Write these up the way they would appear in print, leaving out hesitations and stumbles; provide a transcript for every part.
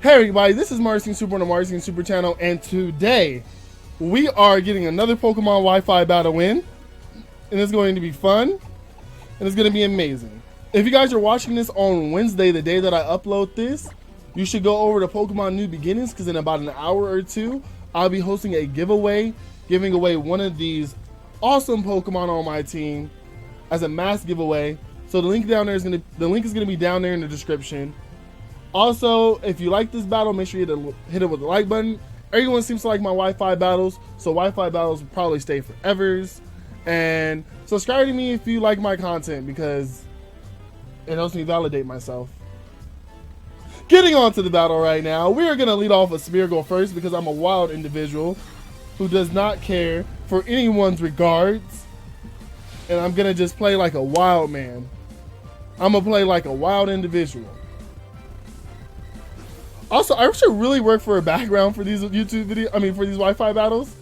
Hey everybody, this is Marz Super on the Marz Super channel, and today we are getting another Pokemon Wi-Fi battle win, and it's going to be fun, and it's going to be amazing. If you guys are watching this on Wednesday, the day that I upload this, you should go over to Pokemon New Beginnings, because in about an hour or two, I'll be hosting a giveaway, giving away one of these awesome Pokemon on my team as a mass giveaway. So the link down there is the link is going to be down there in the description. Also, if you like this battle, make sure you hit it with the like button. Everyone seems to like my Wi-Fi battles, so Wi-Fi battles will probably stay forever. And subscribe to me if you like my content, because it helps me validate myself. Getting on to the battle right now, we are going to lead off with Smeargle first, because I'm a wild individual who does not care for anyone's regards. And I'm going to just play like a wild man. I'm going to play like a wild individual. Also, I should really work for a background for these YouTube videos. I mean, for these Wi-Fi battles.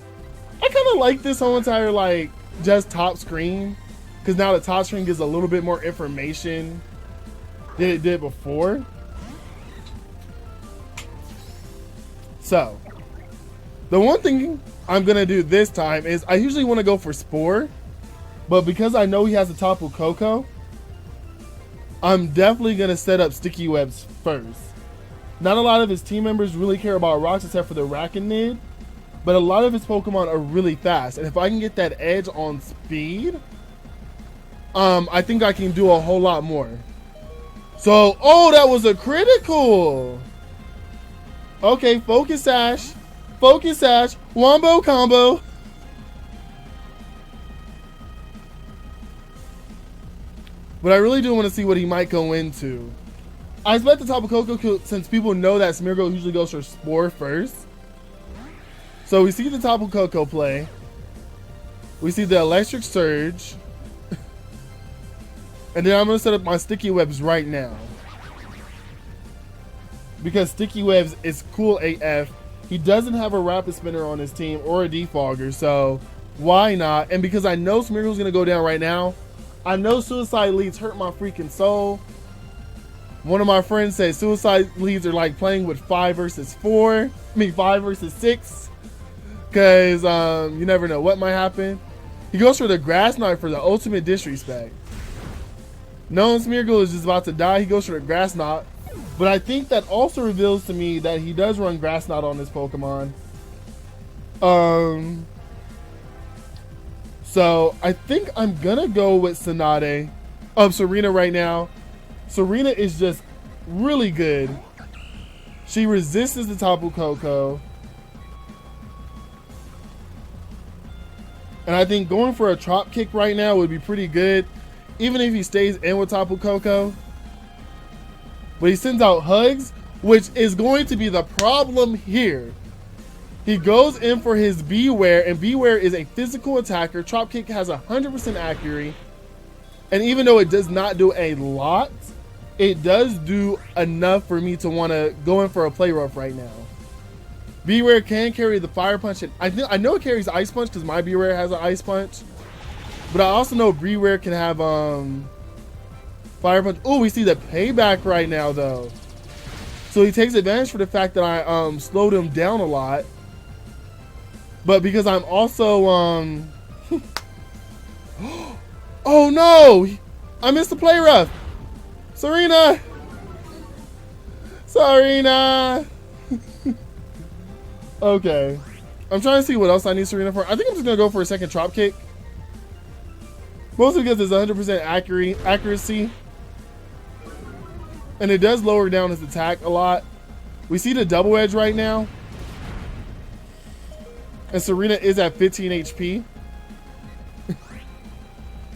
I kind of like this whole entire, like, just top screen. Because now the top screen gives a little bit more information than it did before. So, the one thing I'm going to do this time is I usually want to go for Spore. But because I know he has the Tapu Koko, I'm definitely going to set up Sticky Webs first. Not a lot of his team members really care about rocks except for the Arachnid, but a lot of his Pokemon are really fast. And if I can get that edge on speed, I think I can do a whole lot more. So, oh, that was a critical. Okay, Focus Sash, Wombo Combo. But I really do want to see what he might go into. I expect the Tapu Koko, since people know that Smeargle usually goes for Spore first. So we see the Tapu Koko play. We see the Electric Surge. And then I'm going to set up my Sticky Webs right now. Because Sticky Webs is cool AF. He doesn't have a Rapid Spinner on his team or a Defogger, so why not? And because I know Smeargle's going to go down right now, I know Suicide Leads hurt my freaking soul. One of my friends said Suicide Leads are like playing with 5 versus 6. Because you never know what might happen. He goes for the Grass Knot for the ultimate disrespect. Knowing Smeargle is just about to die, he goes for the Grass Knot. But I think that also reveals to me that he does run Grass Knot on this Pokemon. So I think I'm gonna go with Serena right now. Serena is just really good. She resists the Tapu Koko. And I think going for a Trop Kick right now would be pretty good, even if he stays in with Tapu Koko. But he sends out Hugs, which is going to be the problem here. He goes in for his Beware, and Beware is a physical attacker. Trop Kick has 100% accuracy. And even though it does not do a lot, it does do enough for me to want to go in for a Play Rough right now. Beware can carry the Fire Punch, and I know it carries Ice Punch because my Beware has an Ice Punch. But I also know Beware can have Fire Punch. Oh, we see the payback right now though. So he takes advantage for the fact that I slowed him down a lot. But because I'm also oh no! I missed the Play Rough! Serena! Okay. I'm trying to see what else I need Serena for. I think I'm just going to go for a second Trop Kick. Mostly because it's 100% accuracy. And it does lower down his attack a lot. We see the Double Edge right now. And Serena is at 15 HP.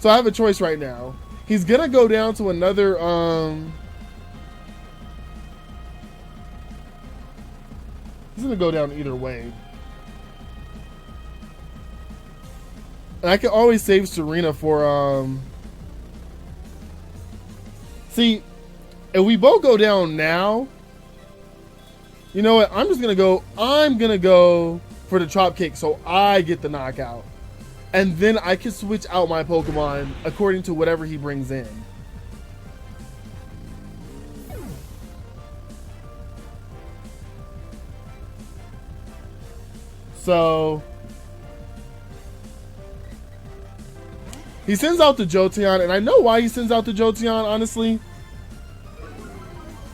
So I have a choice right now. He's gonna go down to another he's gonna go down either way. And I can always save Serena for see, if we both go down now, you know what? I'm gonna go for the Trop Kick so I get the knockout. And then I can switch out my Pokemon according to whatever he brings in. So he sends out the Jolteon, and I know why he sends out the Jolteon, honestly.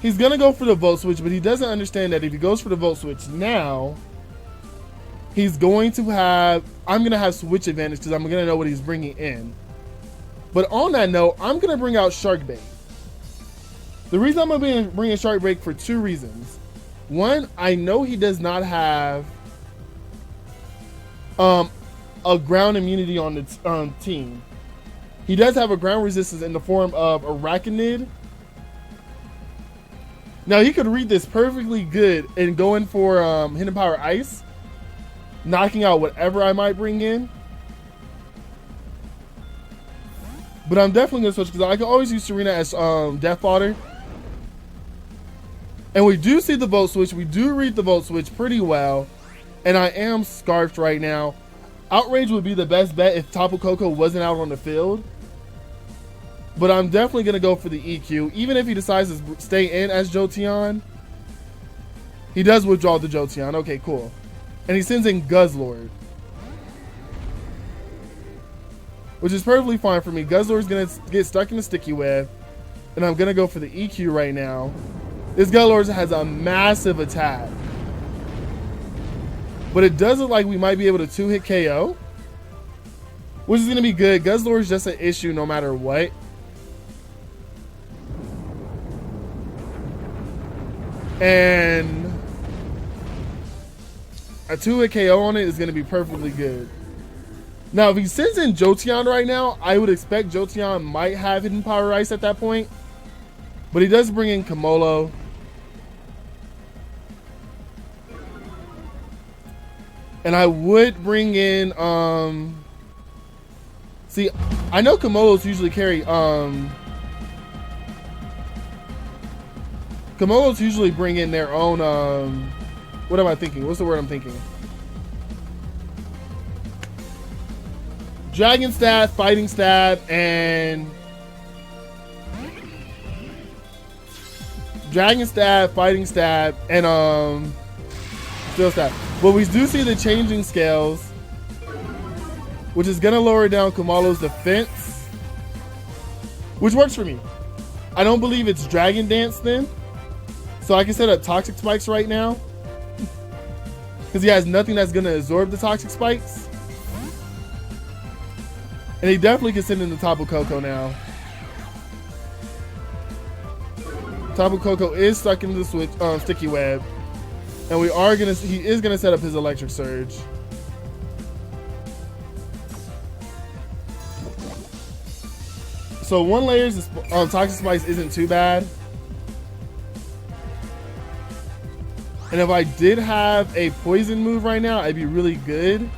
He's gonna go for the Volt Switch, but he doesn't understand that if he goes for the Volt Switch now, he's going to have, I'm gonna have switch advantage because I'm gonna know what he's bringing in. But on that note, I'm gonna bring out Shark Bait. The reason I'm gonna be bringing Shark Bait for two reasons. One, I know he does not have a ground immunity on the team. He does have a ground resistance in the form of Arachnid. Now he could read this perfectly good and go in for Hidden Power Ice, knocking out whatever I might bring in. But I'm definitely gonna switch because I can always use Serena as Death Fodder. And we do see the Volt Switch. We do read the Volt Switch pretty well. And I am scarfed right now. Outrage would be the best bet if Tapu Koko wasn't out on the field. But I'm definitely going to go for the EQ. Even if he decides to stay in as Jolteon, he does withdraw the Jolteon. Okay, cool. And he sends in Guzzlord, which is perfectly fine for me. Guzzlord's going to get stuck in the sticky web. And I'm going to go for the EQ right now. This Guzzlord has a massive attack. But it does look like we might be able to 2-hit KO, which is going to be good. Guzzlord is just an issue no matter what. And a 2-hit KO on it is going to be perfectly good. Now, if he sends in Jolteon right now, I would expect Jolteon might have Hidden Power Ice at that point. But he does bring in Kamolo. And I would bring in, see, I know Kamolos usually carry, Kamolos usually bring in their own, what am I thinking? What's the word I'm thinking? Dragon Stab, Fighting Stab, and Dragon Stab, Fighting Stab, and, Steel Stab. But we do see the changing scales, which is going to lower down Kamalo's defense, which works for me. I don't believe it's Dragon Dance then, so I can set up Toxic Spikes right now because he has nothing that's going to absorb the Toxic Spikes. And he definitely can send in the Tapu Koko now. Tapu Koko is stuck in the switch, sticky web. And we are gonna, he is gonna set up his Electric Surge. So 1 layers Toxic Spikes isn't too bad. And if I did have a poison move right now, I'd be really good.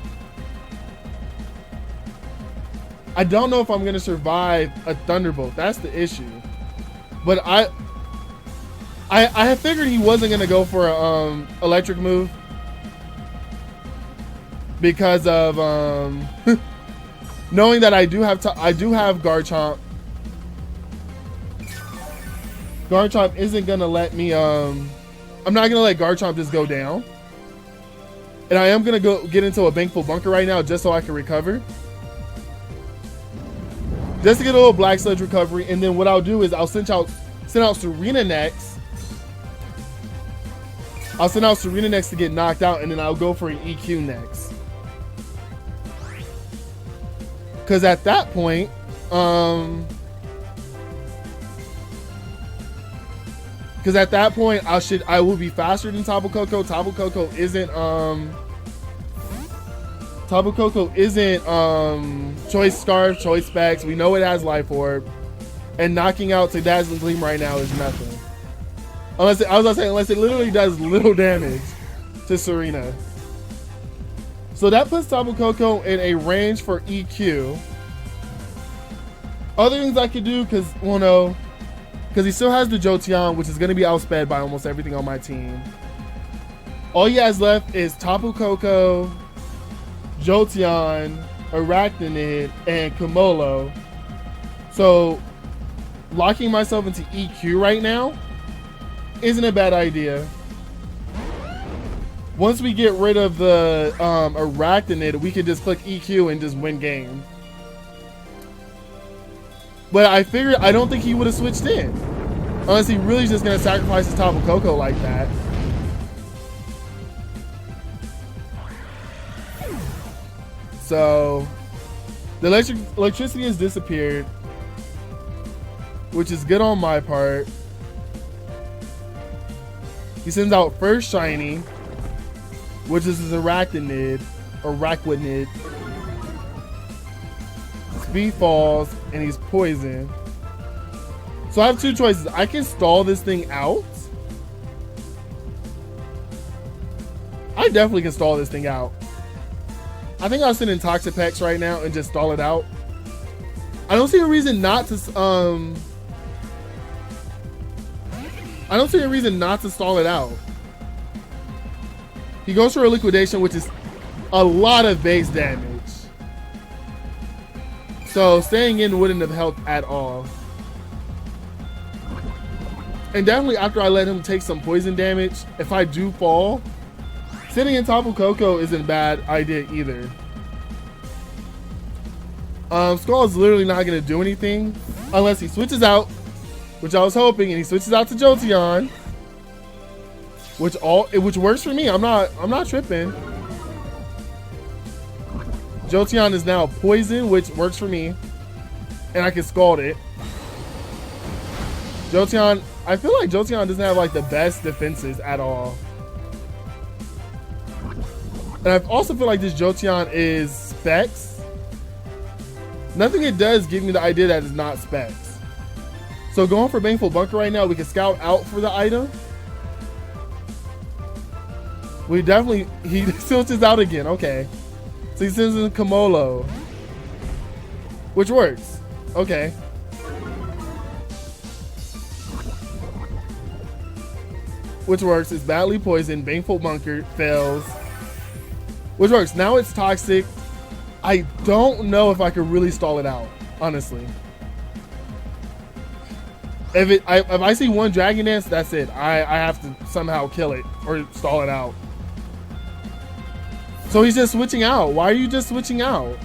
I don't know if I'm gonna survive a Thunderbolt. That's the issue. But I had figured he wasn't gonna go for a electric move because of knowing that I do have Garchomp. Garchomp isn't gonna let me. I'm not gonna let Garchomp just go down, and I am gonna go get into a Bankful Bunker right now just so I can recover, just to get a little Black Sludge recovery. And then what I'll do is I'll send out Serena next. I'll send out Serena next to get knocked out, and then I'll go for an EQ next. Because at that point, I will be faster than Tapu Koko. Tapu Koko isn't Choice Scarf, Choice Specs. We know it has Life Orb, and knocking out to Dazzling Gleam right now is nothing. Unless it literally does little damage to Serena. So that puts Tapu Koko in a range for EQ. Other things I could do, because he still has the Jolteon, which is going to be outsped by almost everything on my team. All he has left is Tapu Koko, Jolteon, Arachnid, and Kamolo. So locking myself into EQ right now isn't a bad idea. once we get rid of the arachnid, we can just click EQ and just win game. But I figured, I don't think he would have switched in. Unless he really just going to sacrifice his Tapu Koko like that. So, the electricity has disappeared, which is good on my part. He sends out first shiny, which is his arachnid. Speed falls, and he's poisoned. So I have two choices. I can stall this thing out. I definitely can stall this thing out. I think I'll send in Toxapex right now and just stall it out. I don't see a reason not to I don't see a reason not to stall it out. He goes for a liquidation, which is a lot of base damage. So staying in wouldn't have helped at all. And definitely after I let him take some poison damage, if I do fall, sitting in Tapu Koko isn't a bad idea either. Skull is literally not going to do anything unless he switches out, which I was hoping, and he switches out to Jolteon, which works for me. I'm not tripping. Jolteon is now poison, which works for me, and I can scald it. Jolteon, I feel like Jolteon doesn't have like the best defenses at all. And I also feel like this Jolteon is Specs. Nothing it does give me the idea that it's not Specs. So going for Baneful Bunker right now, we can scout out for the item. We definitely, he switches out again, okay. So he sends in Kamolo, which works, okay. Which works, it's badly poisoned, Baneful Bunker fails. Which works, now it's toxic. I don't know if I could really stall it out, honestly. If I see one Dragon Dance, that's it. I have to somehow kill it or stall it out. So he's just switching out. Why are you just switching out?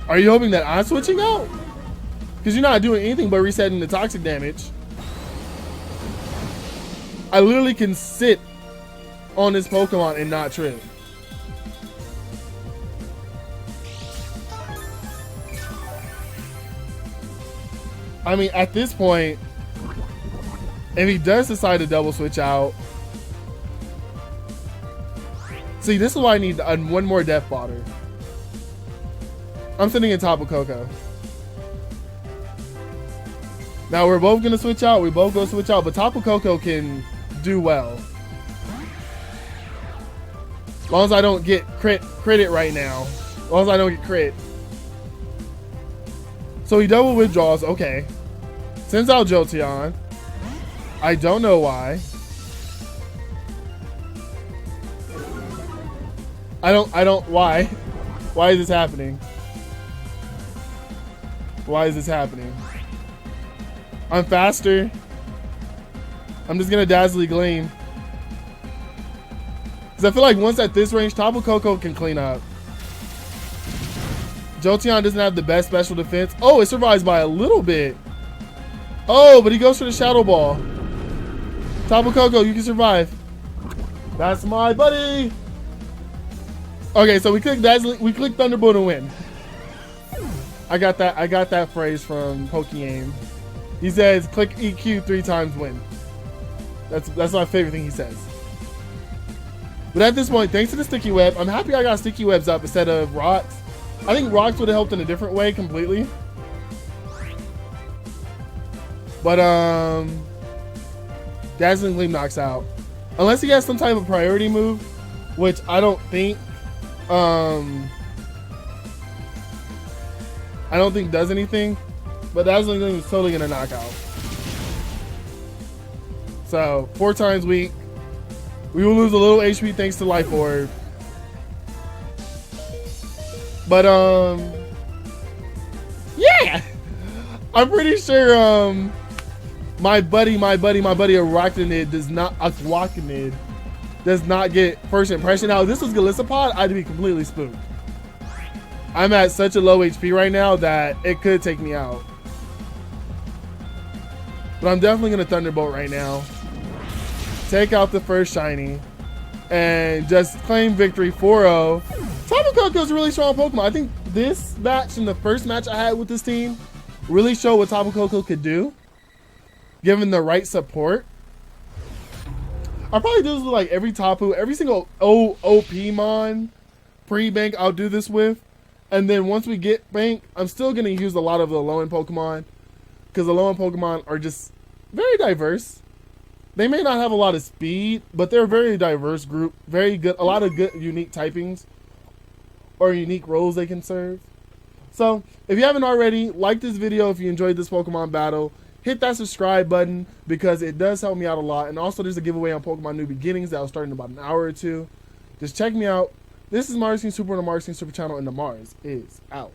Are you hoping that I'm switching out? Because you're not doing anything but resetting the toxic damage. I literally can sit on this Pokemon and not trip. I mean, at this point, if he does decide to double switch out, see, this is why I need one more Death Fodder. I'm sitting in Tapu Koko. Now we're both gonna switch out. We both go switch out, but Tapu Koko can do well. As long as I don't get crit right now. As long as I don't get crit. So he double withdraws. Okay. Sends out Jolteon. I don't know why. Why? Why is this happening? Why is this happening? I'm faster. I'm just gonna Dazzly Gleam. Because I feel like once at this range, Tapu Koko can clean up. Jolteon doesn't have the best special defense. Oh, it survives by a little bit. Oh, but he goes for the Shadow Ball. Tapu Koko, you can survive. That's my buddy. Okay, so we click Thunderbolt and win. I got that phrase from Pokeaim. He says click EQ 3 times win. That's my favorite thing he says. But at this point, thanks to the Sticky Web, I'm happy I got Sticky Webs up instead of Rocks. I think Rocks would have helped in a different way completely. But Dazzling Gleam knocks out. Unless he has some type of priority move, which I don't think does anything. But Dazzling Gleam is totally gonna knock out. So 4 times weak. We will lose a little HP thanks to Life Orb. But yeah, I'm pretty sure my buddy Arachnid does not get first impression. Now, if this was Galissapod, I'd be completely spooked. I'm at such a low HP right now that it could take me out. But I'm definitely going to Thunderbolt right now. Take out the first shiny. And just claim victory 4-0. Tapu Koko is a really strong Pokemon. I think this match and the first match I had with this team really showed what Tapu Koko could do. Given the right support. I'll probably do this with like every Tapu, every single OP Mon pre-bank I'll do this with. And then once we get bank, I'm still going to use a lot of the low-end Pokemon. Because the low-end Pokemon are just very diverse. They may not have a lot of speed, but they're a very diverse group. Very good, a lot of good unique typings. Or unique roles they can serve. So, if you haven't already, like this video if you enjoyed this Pokemon battle. Hit that subscribe button because it does help me out a lot. And also there's a giveaway on Pokemon New Beginnings that will start in about an hour or two. Just check me out. This is Marz Super on the Marz Super channel, and the Marz is out.